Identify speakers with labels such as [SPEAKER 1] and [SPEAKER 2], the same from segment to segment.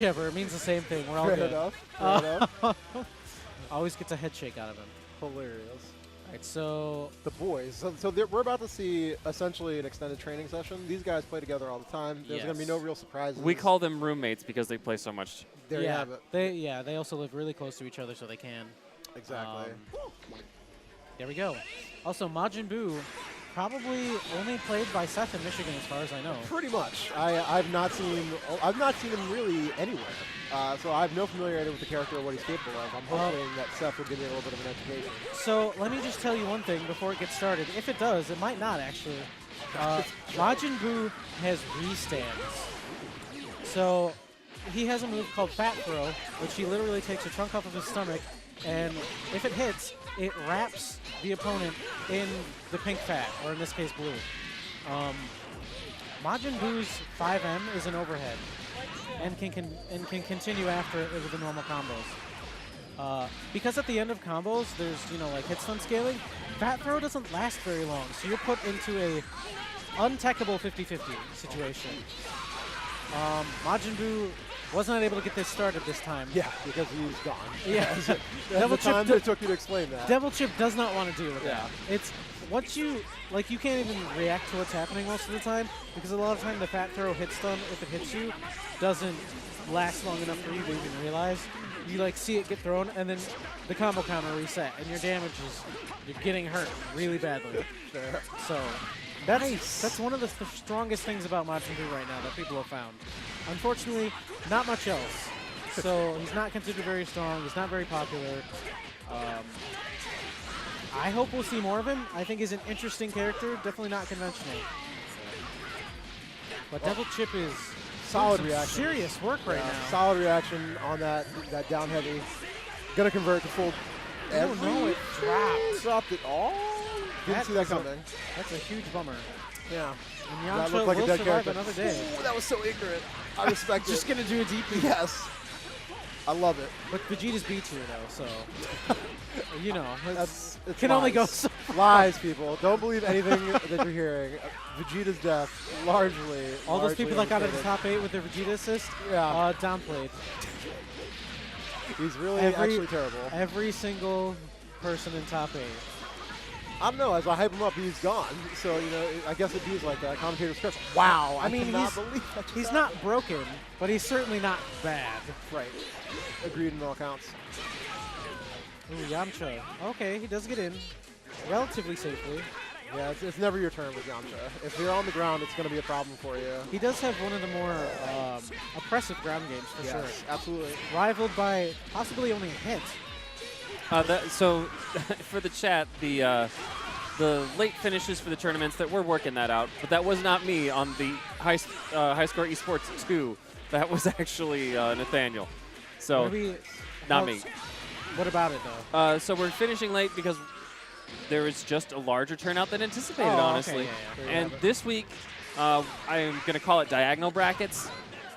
[SPEAKER 1] Whichever, it means the same thing. We're all
[SPEAKER 2] Fair
[SPEAKER 1] good.
[SPEAKER 2] enough. Fair enough.
[SPEAKER 1] Always gets a head shake out of him.
[SPEAKER 2] Hilarious.
[SPEAKER 1] All right, so
[SPEAKER 2] The boys. So we're about to see essentially an extended training session. These guys play together all the time. There's going to be no real surprises.
[SPEAKER 3] We call them roommates because they play so much.
[SPEAKER 2] There you have it.
[SPEAKER 1] They also live really close to each other, so they can.
[SPEAKER 2] Exactly.
[SPEAKER 1] There we go. Also, Majin Buu probably only played by Seth in Michigan, as far as I know.
[SPEAKER 2] Pretty much. I've not seen him really anywhere. So I have no familiarity with the character or what he's capable of. I'm hoping that Seth will give me a little bit of an education.
[SPEAKER 1] So let me just tell you one thing before it gets started. If it does, it might not actually. Majin Buu has re-stands. So he has a move called Fat Throw, which he literally takes a chunk off of his stomach, and if it hits, it wraps the opponent in the pink fat, or in this case, blue. Majin Buu's 5M is an overhead, and can continue after it with the normal combos. Because at the end of combos, there's like hit stun scaling. Fat Throw doesn't last very long, so you're put into a untechable 50-50 situation. Majin Buu wasn't able to get this started this time.
[SPEAKER 2] Yeah, because he's gone.
[SPEAKER 1] Yeah.
[SPEAKER 2] Devil Chip it took you to explain that.
[SPEAKER 1] Devil Chip does not want to deal with that. It's once you can't even react to what's happening most of the time, because a lot of time the Fat Throw hit stun, if it hits you, doesn't last long enough for you to even realize. You see it get thrown, and then the combo counter reset, and your damage is you're getting hurt really badly.
[SPEAKER 2] Fair.
[SPEAKER 1] So that's one of the strongest things about Majin Buu right now that people have found. Unfortunately, not much else. So he's not considered very strong. He's not very popular. I hope we'll see more of him. I think he's an interesting character. Definitely not conventional. But Devil Chip is
[SPEAKER 2] solid
[SPEAKER 1] doing some
[SPEAKER 2] reaction.
[SPEAKER 1] serious work right now.
[SPEAKER 2] Solid reaction on that down heavy. Gonna convert to full.
[SPEAKER 1] No, it dropped.
[SPEAKER 2] Dropped it all. Didn't see that coming.
[SPEAKER 1] That's a huge bummer.
[SPEAKER 2] Yeah.
[SPEAKER 1] And
[SPEAKER 2] That
[SPEAKER 1] Yamcha
[SPEAKER 2] looked like a
[SPEAKER 1] will
[SPEAKER 2] dead
[SPEAKER 1] survive
[SPEAKER 2] character.
[SPEAKER 1] another day.
[SPEAKER 2] Ooh, that was so ignorant. I respect it.
[SPEAKER 1] Just gonna do a DP.
[SPEAKER 2] Yes. I love it.
[SPEAKER 1] But Vegeta's B tier though, so
[SPEAKER 2] It's
[SPEAKER 1] can only go
[SPEAKER 2] lies.
[SPEAKER 1] so
[SPEAKER 2] Lies, people. Don't believe anything that you're hearing. Vegeta's death, largely.
[SPEAKER 1] all those people that got into
[SPEAKER 2] understated.
[SPEAKER 1] top 8 with their Vegeta assist,
[SPEAKER 2] Yeah.
[SPEAKER 1] downplayed.
[SPEAKER 2] He's really actually terrible.
[SPEAKER 1] Every single person in top 8.
[SPEAKER 2] I don't know. As I hype him up, he's gone. So, I guess it'd be like that. Commentator's curse. Wow. I mean, cannot believe that just
[SPEAKER 1] he's
[SPEAKER 2] happened.
[SPEAKER 1] not broken, but he's certainly not bad.
[SPEAKER 2] Right. Agreed in all counts.
[SPEAKER 1] Ooh, Yamcha. Okay, he does get in relatively safely.
[SPEAKER 2] Yeah, it's never your turn with Yamcha. If you're on the ground, it's going to be a problem for you.
[SPEAKER 1] He does have one of the more oppressive ground games for sure.
[SPEAKER 2] Absolutely.
[SPEAKER 1] Rivaled by possibly only a hit.
[SPEAKER 3] So for the chat, the late finishes for the tournaments, that we're working that out. But that was not me on the High Score Esports 2. That was actually Nathaniel. So not me.
[SPEAKER 1] What about it though?
[SPEAKER 3] So we're finishing late because there was just a larger turnout than anticipated, honestly.
[SPEAKER 1] Okay, yeah.
[SPEAKER 3] And this week, I am going to call it diagonal brackets.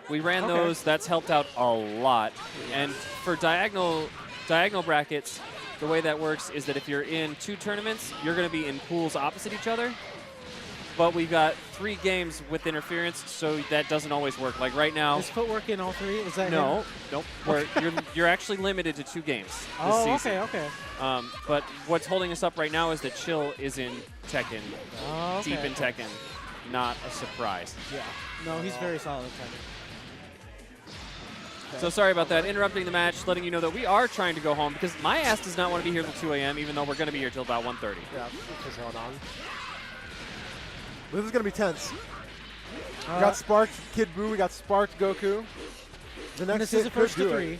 [SPEAKER 3] We ran those. That's helped out a lot. And for diagonal brackets, the way that works is that if you're in 2 tournaments, you're going to be in pools opposite each other. But we've got 3 games with interference, so that doesn't always work. Like right now.
[SPEAKER 1] Is footwork in all 3? Is that
[SPEAKER 3] No, nope. You're actually limited to 2 games this season.
[SPEAKER 1] Okay.
[SPEAKER 3] But what's holding us up right now is that Chill is in Tekken, deep in Tekken. Not a surprise.
[SPEAKER 1] Yeah. No, he's very solid at Tekken.
[SPEAKER 3] So sorry about that. Interrupting the match, letting you know that we are trying to go home because my ass does not want to be here till 2 a.m., even though we're going to be here till about 1:30.
[SPEAKER 2] Yeah, what's going on? This is going to be tense. We got sparked Kid Buu. We got sparked Goku. The next
[SPEAKER 1] this is a
[SPEAKER 2] hit could
[SPEAKER 1] first to
[SPEAKER 2] do
[SPEAKER 1] 3.
[SPEAKER 2] it.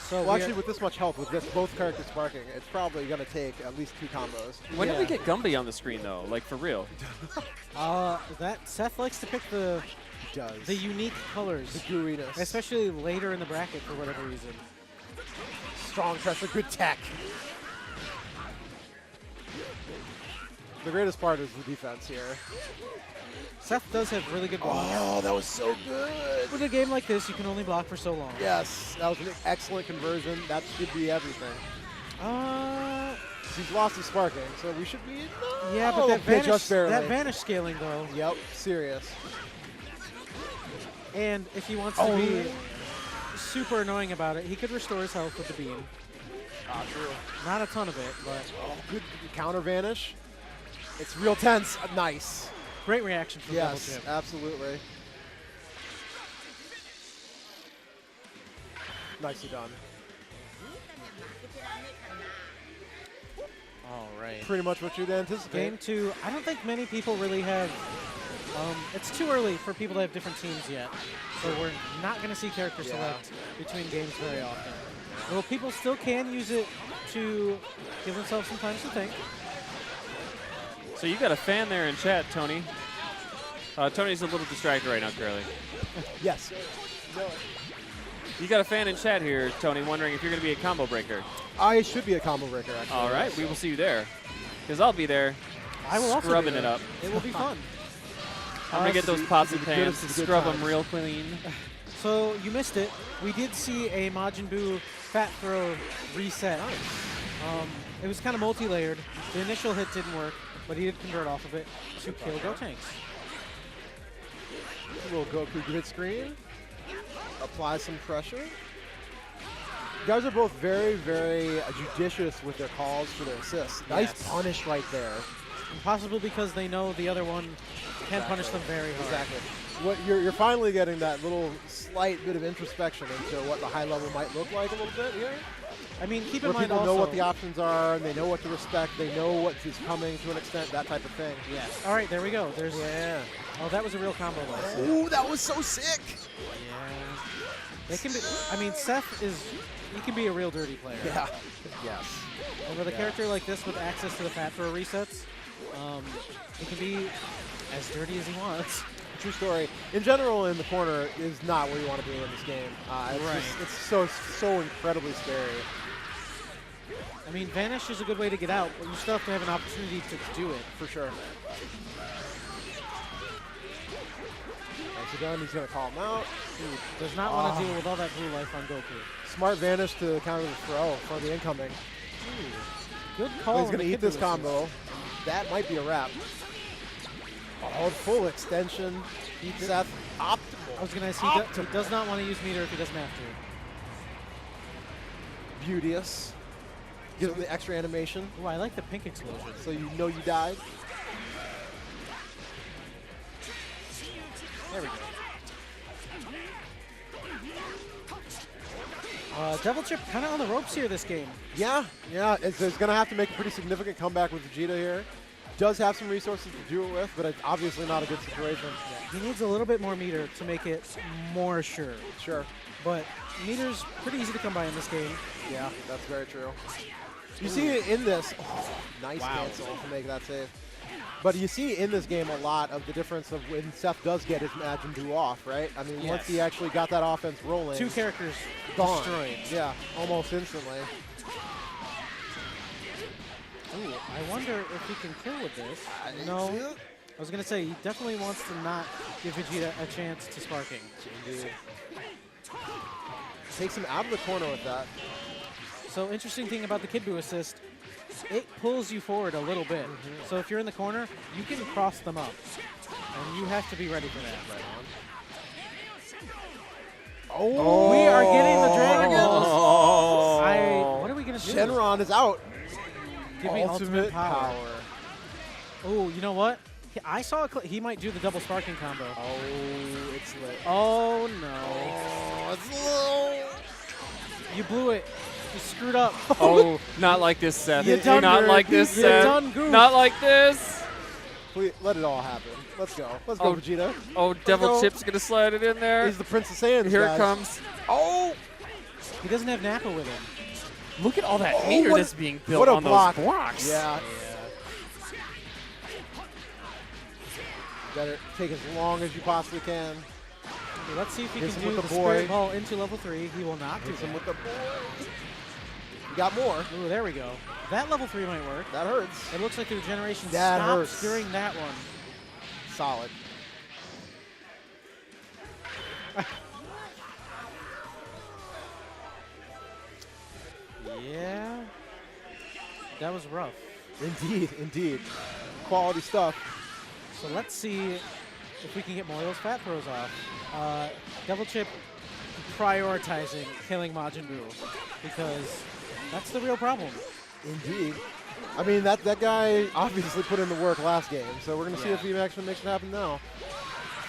[SPEAKER 1] So
[SPEAKER 2] Well, actually, with this much health, with both characters sparking, it's probably going to take at least 2 combos.
[SPEAKER 3] When did we get Gumby on the screen, though? Like, for real?
[SPEAKER 1] that Seth likes to pick the unique colors.
[SPEAKER 2] The gooiness.
[SPEAKER 1] Especially later in the bracket for whatever reason.
[SPEAKER 2] Strong pressure, good tech. The greatest part is the defense here.
[SPEAKER 1] Seth does have really good blocks.
[SPEAKER 2] Oh, that was so good.
[SPEAKER 1] With a game like this, you can only block for so long.
[SPEAKER 2] Yes, that was an excellent conversion. That should be everything. He's lost his sparking, so we should be.
[SPEAKER 1] Yeah, but that
[SPEAKER 2] just barely.
[SPEAKER 1] vanish scaling though.
[SPEAKER 2] Yep, serious.
[SPEAKER 1] And if he wants to be super annoying about it, he could restore his health with the beam.
[SPEAKER 2] True.
[SPEAKER 1] Not a ton of it, but
[SPEAKER 2] Good counter vanish. It's real tense. Nice.
[SPEAKER 1] great reaction from Double
[SPEAKER 2] Yes,
[SPEAKER 1] Chip.
[SPEAKER 2] absolutely. Nicely done.
[SPEAKER 1] All right.
[SPEAKER 2] Pretty much what you'd anticipate.
[SPEAKER 1] Game 2, I don't think many people really have, it's too early for people to have different teams yet. So we're not going to see character select between games very often. Well, people still can use it to give themselves some time to think.
[SPEAKER 3] So you got a fan there in chat, Tony. Tony's a little distracted right now, Curly.
[SPEAKER 2] Yes. No.
[SPEAKER 3] You got a fan in chat here, Tony, wondering if you're going to be a combo breaker.
[SPEAKER 2] I should be a combo breaker, actually.
[SPEAKER 3] All right, we will see you there. Because I'll be there
[SPEAKER 1] I will also be
[SPEAKER 3] scrubbing
[SPEAKER 1] there.
[SPEAKER 3] it up.
[SPEAKER 1] It will be fun.
[SPEAKER 3] I'm going to get those
[SPEAKER 2] Sweet.
[SPEAKER 3] pots
[SPEAKER 2] To
[SPEAKER 3] and
[SPEAKER 2] the
[SPEAKER 3] pans,
[SPEAKER 2] goodest of good
[SPEAKER 3] scrub them
[SPEAKER 2] times.
[SPEAKER 3] real clean.
[SPEAKER 1] So you missed it. We did see a Majin Buu Fat Throw reset. It was kind of multi-layered. The initial hit didn't work, but he did convert off of it to kill Gotenks.
[SPEAKER 2] A little Goku grid screen. Apply some pressure. You guys are both very, very judicious with their calls for their assists. Nice
[SPEAKER 1] Yes.
[SPEAKER 2] punish right there.
[SPEAKER 1] And possibly because they know the other one can punish them very hard.
[SPEAKER 2] Exactly. What you're finally getting that little slight bit of introspection into what the high level might look like a little bit here.
[SPEAKER 1] I mean, keep
[SPEAKER 2] Where
[SPEAKER 1] in mind
[SPEAKER 2] people
[SPEAKER 1] also.
[SPEAKER 2] know what the options are, and they know what to respect, they know what is coming to an extent, that type of thing.
[SPEAKER 1] Yes. All right, there we go. There's.
[SPEAKER 2] Yeah.
[SPEAKER 1] Oh, that was a real combo.
[SPEAKER 2] Ooh, that was so sick.
[SPEAKER 1] Yeah. They can be. I mean, Seth is. He can be a real dirty player.
[SPEAKER 2] Yeah. Yes.
[SPEAKER 1] And with a character like this with access to the Fat Throw resets, he can be as dirty as he wants.
[SPEAKER 2] True story. In general, in the corner is not where you want to be in this game. It's so incredibly scary.
[SPEAKER 1] I mean, Vanish is a good way to get out, but you still have to have an opportunity to do it.
[SPEAKER 2] For sure. Nicely done. He's going to call him out.
[SPEAKER 1] Does not want to deal with all that blue life on Goku.
[SPEAKER 2] Smart vanish to counter the throw for the incoming.
[SPEAKER 1] Good
[SPEAKER 2] Oh,
[SPEAKER 1] call.
[SPEAKER 2] he's going to eat this combo. That might be a wrap. Oh, full extension. Seth, optimal.
[SPEAKER 1] I was going to say, he does not want to use meter if he doesn't have to.
[SPEAKER 2] Beauteous. Gives him the extra animation,
[SPEAKER 1] Ooh, I like the pink explosion.
[SPEAKER 2] so you know you died.
[SPEAKER 1] There we go. Devil Chip kind of on the ropes here this game.
[SPEAKER 2] Yeah. It's going to have to make a pretty significant comeback with Vegeta here. Does have some resources to do it with, but it's obviously not a good situation.
[SPEAKER 1] He needs a little bit more meter to make it more sure.
[SPEAKER 2] Sure.
[SPEAKER 1] But meter's pretty easy to come by in this game.
[SPEAKER 2] Yeah, that's very true. You see it in this. Oh, nice cancel to make that save. But you see in this game a lot of the difference of when Seth does get his Majin Buu off, right? I mean, once he actually got that offense rolling.
[SPEAKER 1] Two characters
[SPEAKER 2] gone.
[SPEAKER 1] destroyed.
[SPEAKER 2] Yeah, almost instantly.
[SPEAKER 1] Ooh, I wonder if he can kill with this. No. I was going to say, he definitely wants to not give Vegeta a chance to sparking.
[SPEAKER 2] Indeed. Takes him out of the corner with that.
[SPEAKER 1] So interesting thing about the Kid Buu assist, it pulls you forward a little bit. So if you're in the corner, you can cross them up. And you have to be ready for that.
[SPEAKER 2] Right on. Oh!
[SPEAKER 1] We are getting the Dragon Balls. What are we going to do?
[SPEAKER 2] Shenron is out.
[SPEAKER 1] Give me ultimate power. Oh, you know what? I saw he might do the double sparking combo.
[SPEAKER 2] Oh, it's lit.
[SPEAKER 1] Oh, no.
[SPEAKER 2] Oh, it's low.
[SPEAKER 1] You blew it. You screwed up.
[SPEAKER 3] Oh, not like this, Seth.
[SPEAKER 1] You done
[SPEAKER 3] Not
[SPEAKER 1] her.
[SPEAKER 3] like this,
[SPEAKER 1] You
[SPEAKER 3] Seth.
[SPEAKER 1] done goofed.
[SPEAKER 3] Not like this.
[SPEAKER 2] Please, let it all happen. Let's go. Let's go, Vegeta.
[SPEAKER 3] Oh, Devil
[SPEAKER 2] go.
[SPEAKER 3] Chip's going to slide it in there.
[SPEAKER 2] He's the Prince of Saiyans,
[SPEAKER 3] Here
[SPEAKER 2] guys.
[SPEAKER 3] it comes.
[SPEAKER 2] Oh!
[SPEAKER 1] He doesn't have Nappa with him.
[SPEAKER 3] Look at all that meter that's being built
[SPEAKER 2] what a
[SPEAKER 3] on
[SPEAKER 2] block.
[SPEAKER 3] those blocks.
[SPEAKER 2] Yeah. Better take as long as you possibly can.
[SPEAKER 1] Okay, let's see if he
[SPEAKER 2] Hits
[SPEAKER 1] can
[SPEAKER 2] him
[SPEAKER 1] do
[SPEAKER 2] with
[SPEAKER 1] the
[SPEAKER 2] the boy.
[SPEAKER 1] Spirit Ball into level 3. He will not do
[SPEAKER 2] Hits him
[SPEAKER 1] that.
[SPEAKER 2] with the boy. You got more.
[SPEAKER 1] Ooh, there we go. That level 3 might work.
[SPEAKER 2] That hurts.
[SPEAKER 1] It looks like the regeneration
[SPEAKER 2] That
[SPEAKER 1] stops
[SPEAKER 2] hurts.
[SPEAKER 1] during that one.
[SPEAKER 2] Solid.
[SPEAKER 1] Yeah. That was rough.
[SPEAKER 2] Indeed, indeed. Quality stuff.
[SPEAKER 1] So let's see if we can get more of those fat throws off. Devil Chip prioritizing killing Majin Buu, because that's the real problem.
[SPEAKER 2] Indeed. I mean, that guy obviously put in the work last game, so we're going to see if he actually makes it happen now.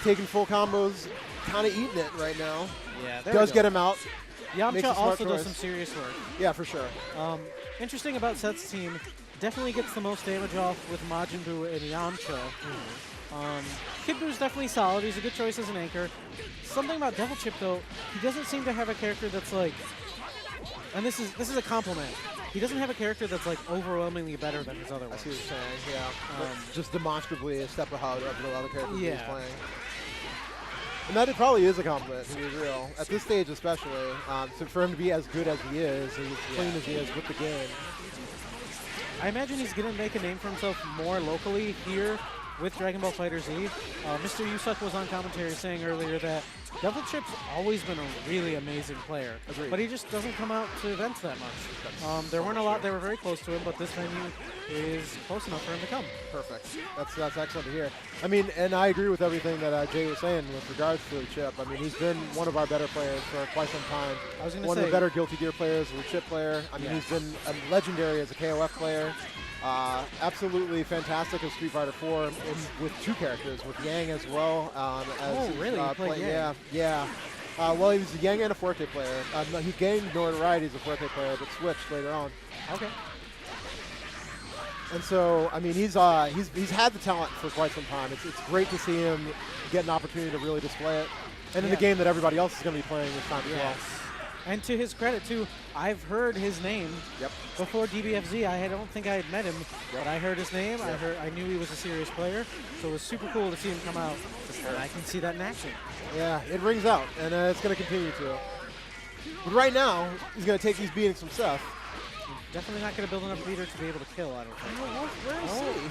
[SPEAKER 2] Taking full combos, kind of eating it right now.
[SPEAKER 1] Yeah,
[SPEAKER 2] does get him out.
[SPEAKER 1] Yamcha also does some serious work.
[SPEAKER 2] Yeah, for sure.
[SPEAKER 1] Interesting about Seth's team, definitely gets the most damage off with Majin Buu and Yamcha. Kid Buu's definitely solid. He's a good choice as an anchor. Something about Devil Chip, though, he doesn't seem to have a character that's like, and this is a compliment. He doesn't have a character that's like overwhelmingly better than his other ones.
[SPEAKER 2] I see what you're saying, yeah. Just demonstrably a step ahead of the other characters he's playing. And that probably is a compliment, to be real. At this stage especially, so for him to be as good as he is, and as clean as he is with the game.
[SPEAKER 1] I imagine he's going to make a name for himself more locally here with Dragon Ball FighterZ. Mr. Yusuke was on commentary saying earlier that Devil Chip's always been a really amazing player.
[SPEAKER 2] Agreed.
[SPEAKER 1] But he just doesn't come out to events that much. There weren't a lot, they were very close to him, but this venue is close enough for him to come.
[SPEAKER 2] Perfect. That's excellent to hear. I mean, and I agree with everything that Jay was saying with regards to Chip. I mean, he's been one of our better players for quite some time.
[SPEAKER 1] I was going to say,
[SPEAKER 2] one of the better Guilty Gear players, a Chip player. I mean, he's been legendary as a KOF player. Absolutely fantastic as Street Fighter 4 with two characters, with Yang as well.
[SPEAKER 1] Really? He played Yang?
[SPEAKER 2] Yeah. Well, he was a Yang and a Forte player. He gained notoriety as a Forte player, but switched later on.
[SPEAKER 1] Okay.
[SPEAKER 2] And so, I mean, he's had the talent for quite some time. It's great to see him get an opportunity to really display it. And in a game that everybody else is going to be playing this time as well.
[SPEAKER 1] And to his credit, too, I've heard his name before DBFZ. I don't think I had met him, but I heard his name. I knew he was a serious player, so it was super cool to see him come out. And I can see that in action.
[SPEAKER 2] Yeah, it rings out, and it's going to continue to. But right now, he's going to take these beatings from Seth.
[SPEAKER 1] Definitely not going to build enough meter to be able to kill, I don't think.
[SPEAKER 2] Where is he?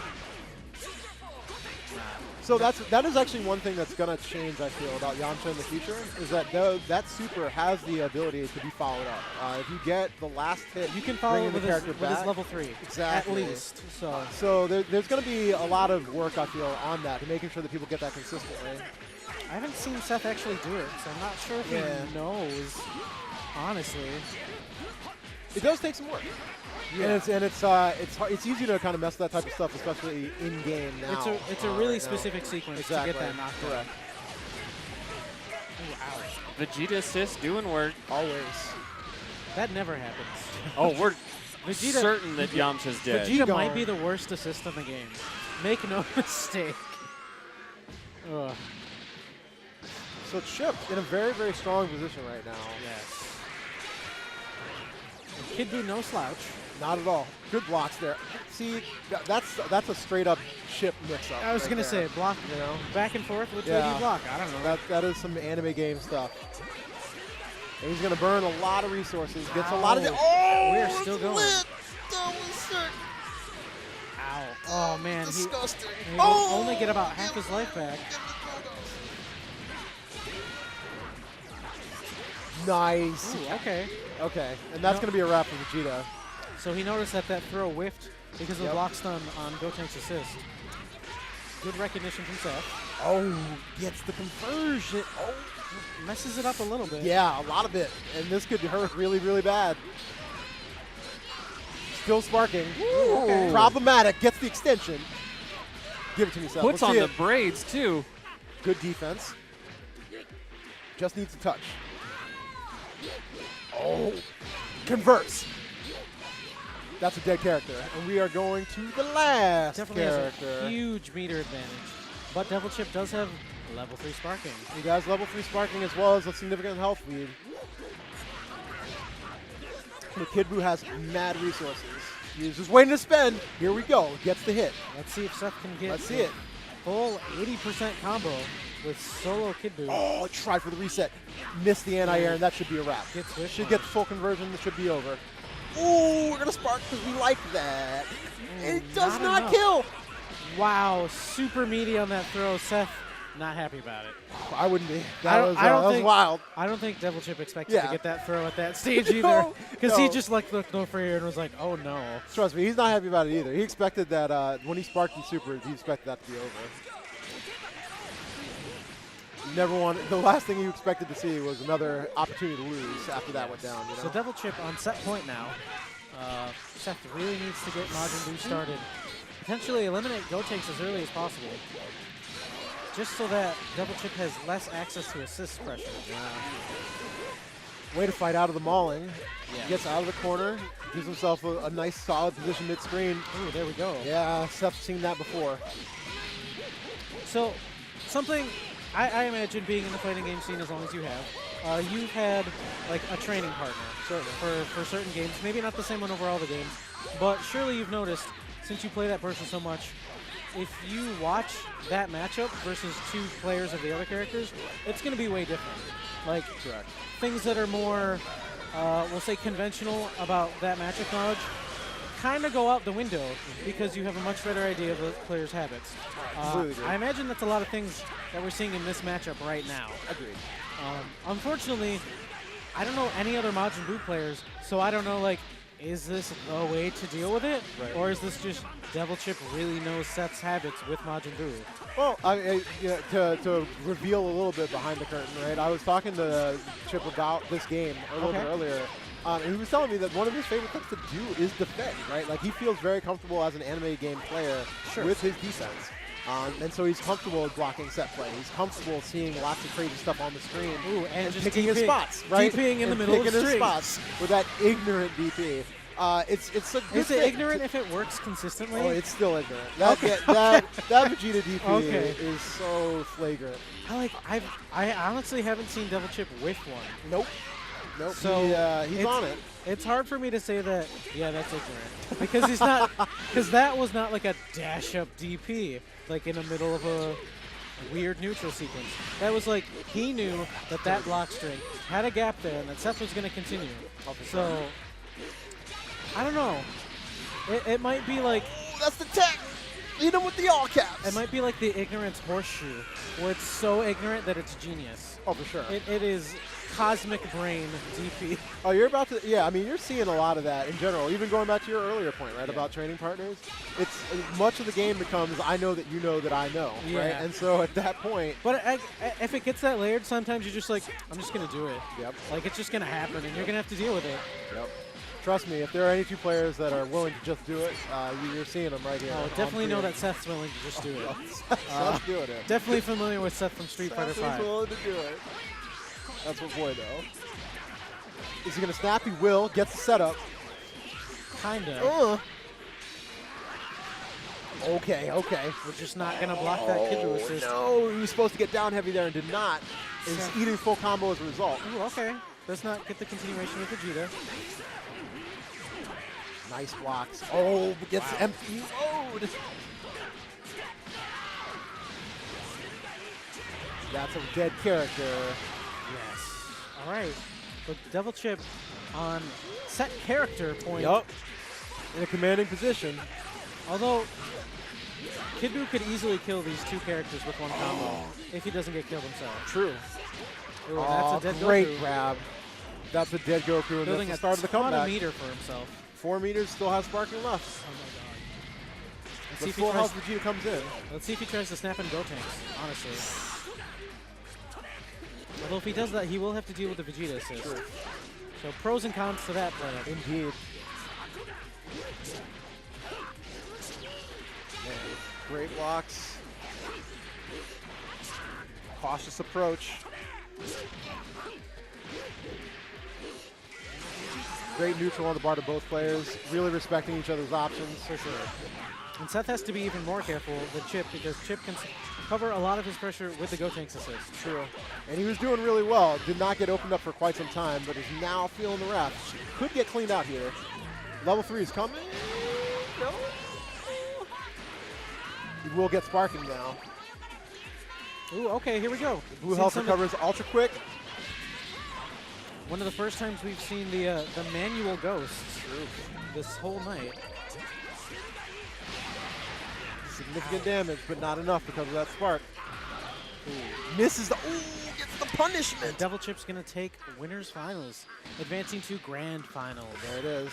[SPEAKER 2] So that is actually one thing that's going to change, I feel, about Yamcha in the future, is that that super has the ability to be followed up. If you get the last hit,
[SPEAKER 1] you can follow
[SPEAKER 2] with
[SPEAKER 1] his level 3.
[SPEAKER 2] Exactly.
[SPEAKER 1] At least.
[SPEAKER 2] So there's going to be a lot of work, I feel, on that, and making sure that people get that consistently.
[SPEAKER 1] I haven't seen Seth actually do it, so I'm not sure if he knows, honestly.
[SPEAKER 2] It does take some work. Yeah. And it's easy to kind of mess with that type of stuff, especially in game now.
[SPEAKER 1] It's a really specific sequence to get that knocked out.
[SPEAKER 3] Vegeta assist doing work.
[SPEAKER 2] Always.
[SPEAKER 1] That never happens.
[SPEAKER 3] Oh, we're certain that Yamcha's dead.
[SPEAKER 1] Vegeta might be the worst assist in the game. Make no mistake. Ugh.
[SPEAKER 2] So Chipp in a very, very strong position right now.
[SPEAKER 1] Yes. Kid Buu no slouch.
[SPEAKER 2] Not at all. Good blocks there. See, that's a straight up Chipp mix up.
[SPEAKER 1] I was gonna say block, back and forth. Which way do you block? I don't know.
[SPEAKER 2] That is some anime game stuff. And he's gonna burn a lot of resources. Gets a lot of.
[SPEAKER 1] We're still going.
[SPEAKER 2] Lit. That was sick.
[SPEAKER 1] Ow! Oh man,
[SPEAKER 2] disgusting.
[SPEAKER 1] He will only get about half his life back.
[SPEAKER 2] Nice.
[SPEAKER 1] Ooh, okay.
[SPEAKER 2] Okay, and that's gonna be a wrap for Vegeta.
[SPEAKER 1] So he noticed that throw whiffed because of the block stun on Gotenks assist. Good recognition from Seth.
[SPEAKER 2] Oh, gets the conversion. Oh,
[SPEAKER 1] messes it up a little bit.
[SPEAKER 2] Yeah, a lot of it. And this could hurt really, really bad. Still sparking.
[SPEAKER 1] Okay.
[SPEAKER 2] Problematic. Gets the extension. Give it to me, Seth.
[SPEAKER 3] Puts on the braids, too.
[SPEAKER 2] Good defense. Just needs a touch. Oh, converts. That's a dead character. And we are going to the last character.
[SPEAKER 1] Has a huge meter advantage. But Devil Chip does have level 3 sparking.
[SPEAKER 2] He does level 3 sparking as well as a significant health lead. But Kid Buu has mad resources. He's just waiting to spend. Here we go. Gets the hit.
[SPEAKER 1] Let's see if Seth can get
[SPEAKER 2] it.
[SPEAKER 1] Full 80% combo with solo Kid Buu.
[SPEAKER 2] Oh, tried for the reset. Missed the anti-air, and that should be a wrap.
[SPEAKER 1] Should
[SPEAKER 2] get the full conversion. This should be over. Ooh, we're going to spark because we like that. It does not kill.
[SPEAKER 1] Wow, super meaty on that throw. Seth, not happy about it.
[SPEAKER 2] I wouldn't be. That was wild.
[SPEAKER 1] I don't think Devil Chip expected to get that throw at that stage either. Because he just looked no for here and was like, oh no.
[SPEAKER 2] Trust me, he's not happy about it either. He expected that when he sparked in Super, he expected that to be over. Never wanted. The last thing you expected to see was another opportunity to lose after that went down. You know?
[SPEAKER 1] So Devil Chip on set point now. Seth really needs to get Majin Buu started. Potentially eliminate Gotenks as early as possible. Just so that Devil Chip has less access to assist pressure.
[SPEAKER 2] Way to fight out of the mauling.
[SPEAKER 1] Yeah.
[SPEAKER 2] Gets out of the corner. Gives himself a nice solid position mid-screen.
[SPEAKER 1] Ooh, there we go.
[SPEAKER 2] Yeah, Seth's seen that before.
[SPEAKER 1] So, something I imagine being in the fighting game scene as long as you have, you've had like a training partner for certain games. Maybe not the same one over all the games, but surely you've noticed, since you play that person so much, if you watch that matchup versus two players of the other characters, it's going to be way different. Like, things that are more, we'll say, conventional about that matchup knowledge kind of go out the window because you have a much better idea of the player's habits. I imagine that's a lot of things that we're seeing in this matchup right now.
[SPEAKER 2] Agreed.
[SPEAKER 1] Unfortunately, I don't know any other Majin Buu players, so I don't know, like, is this a way to deal with it?
[SPEAKER 2] Right.
[SPEAKER 1] Or is this just Devil Chip really knows Seth's habits with Majin Buu?
[SPEAKER 2] Well, to reveal a little bit behind the curtain, right? I was talking to Chip about this game a little bit earlier, and he was telling me that one of his favorite things to do is defend, right? Like, he feels very comfortable as an anime game player with his defense. And so he's comfortable blocking set play. He's comfortable seeing lots of crazy stuff on the screen.
[SPEAKER 1] Ooh, and just
[SPEAKER 2] picking his spots, right?
[SPEAKER 1] DPing in the middle of the
[SPEAKER 2] his spots with that ignorant DP. It's a good
[SPEAKER 1] Is it
[SPEAKER 2] thing.
[SPEAKER 1] ignorant if it works consistently?
[SPEAKER 2] Oh, it's still ignorant. That Vegeta DP
[SPEAKER 1] Okay.
[SPEAKER 2] is so flagrant.
[SPEAKER 1] I honestly haven't seen Devil Chip with one.
[SPEAKER 2] Nope.
[SPEAKER 1] So
[SPEAKER 2] he's on it.
[SPEAKER 1] It's hard for me to say that, yeah, that's ignorant. Because he's not, because that was not like a dash up DP, like in the middle of a weird neutral sequence. That was like, he knew that that block string had a gap there and that Seth was going to continue. So, I don't know. It might be like...
[SPEAKER 2] Oh, that's the tech! Lead him with the all caps!
[SPEAKER 1] It might be like the ignorance horseshoe, where it's so ignorant that it's genius.
[SPEAKER 2] Oh, for sure.
[SPEAKER 1] It is cosmic brain DP.
[SPEAKER 2] Oh, you're about to, yeah, I mean, you're seeing a lot of that in general, even going back to your earlier point, right, about training partners. It's, much of the game becomes, I know that you know that I know, right? And so at that point.
[SPEAKER 1] But if it gets that layered, sometimes you're just like, I'm just going to do it.
[SPEAKER 2] Yep.
[SPEAKER 1] Like, it's just going to happen, and you're going to have to deal with it.
[SPEAKER 2] Yep. Trust me, if there are any two players that are willing to just do it, you're seeing them right here.
[SPEAKER 1] Oh, definitely know that Seth's willing to just do it.
[SPEAKER 2] Seth's doing it.
[SPEAKER 1] Definitely familiar with Seth from Street Fighter V.
[SPEAKER 2] Seth's willing to do it. That's what boy, though. Is he going to snap? He will. Gets the setup.
[SPEAKER 1] Kinda.
[SPEAKER 2] Okay.
[SPEAKER 1] We're just not going to block that Kidbu assist.
[SPEAKER 2] No, he was supposed to get down heavy there and did not. Is eating full combo as a result.
[SPEAKER 1] Ooh, okay. Does not get the continuation with Vegeta.
[SPEAKER 2] Nice blocks. Oh, gets empty load. That's a dead character.
[SPEAKER 1] Yes. All right. But Devil Chip on set character point.
[SPEAKER 2] Yup. In a commanding position.
[SPEAKER 1] Although, Kidbu could easily kill these two characters with one combo if he doesn't get killed himself.
[SPEAKER 2] True.
[SPEAKER 1] Ooh, that's a dead
[SPEAKER 2] great
[SPEAKER 1] Goku.
[SPEAKER 2] grab. That's a dead Goku, and
[SPEAKER 1] Building
[SPEAKER 2] that's the start of the comeback.
[SPEAKER 1] a meter for himself.
[SPEAKER 2] 4 meters, still has sparking left.
[SPEAKER 1] Oh my god. Let's
[SPEAKER 2] The
[SPEAKER 1] see if he
[SPEAKER 2] full
[SPEAKER 1] tries.
[SPEAKER 2] health Vegeta comes in.
[SPEAKER 1] Let's see if he tries to snap in Gotenks, honestly. Although if he does that, he will have to deal with the Vegeta assist.
[SPEAKER 2] True.
[SPEAKER 1] So pros and cons to that plan.
[SPEAKER 2] Indeed. Man, great blocks. Cautious approach. Great neutral on the bar to both players. Really respecting each other's options.
[SPEAKER 1] For sure. And Seth has to be even more careful than Chipp because Chipp can cover a lot of his pressure with the Gotenks assist.
[SPEAKER 2] True. And he was doing really well. Did not get opened up for quite some time, but is now feeling the wrath. Could get cleaned out here. Level 3 is coming. No. He will get sparking now.
[SPEAKER 1] Ooh, okay, here we go.
[SPEAKER 2] Blue health recovers ultra quick.
[SPEAKER 1] One of the first times we've seen the manual ghosts this whole night.
[SPEAKER 2] Significant damage, but not enough because of that spark. Ooh. Misses the, gets the punishment.
[SPEAKER 1] Devil Chip's gonna take winners finals, advancing to grand finals.
[SPEAKER 2] There it is.